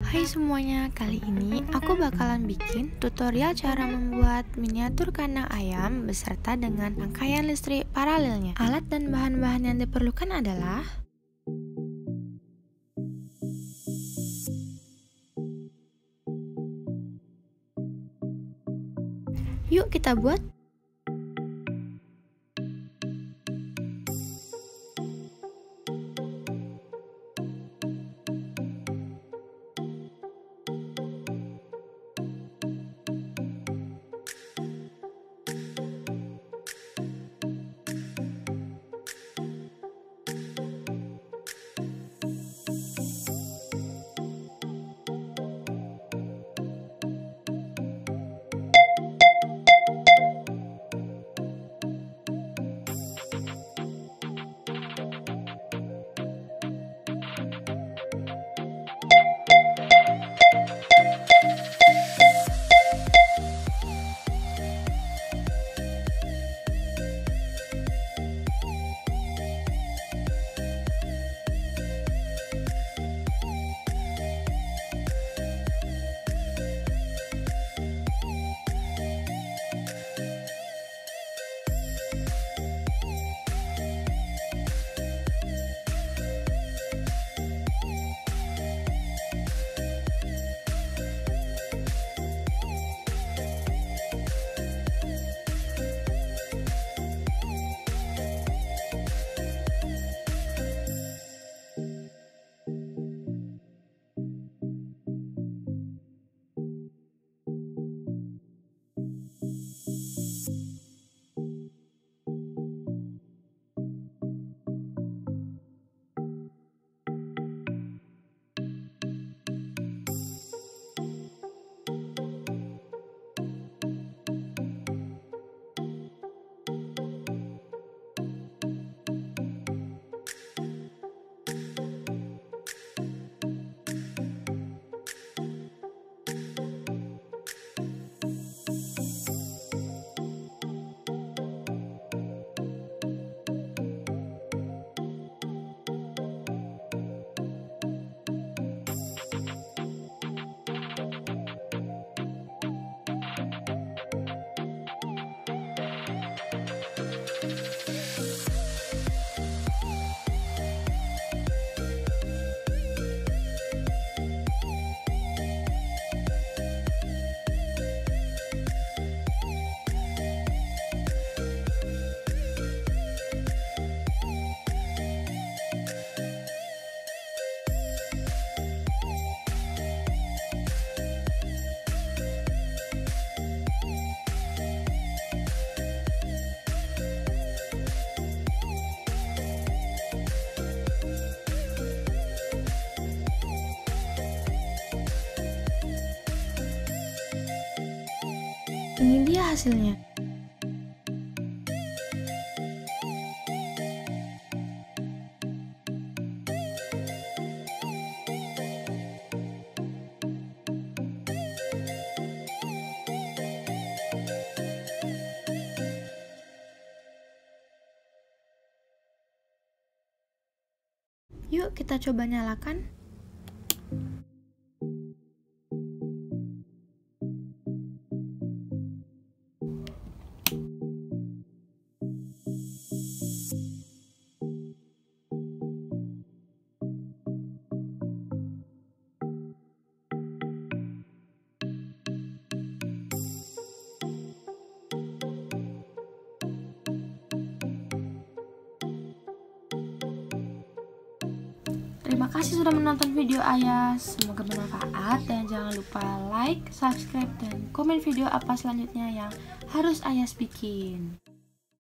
Hai semuanya, kali ini aku bakalan bikin tutorial cara membuat miniatur kandang ayam beserta dengan rangkaian listrik paralelnya. Alat dan bahan-bahan yang diperlukan adalah yuk kita buat. Ini dia hasilnya. Yuk kita coba nyalakan. Terima kasih sudah menonton video Ayah, semoga bermanfaat dan jangan lupa like, subscribe, dan komen video apa selanjutnya yang harus Ayah bikin.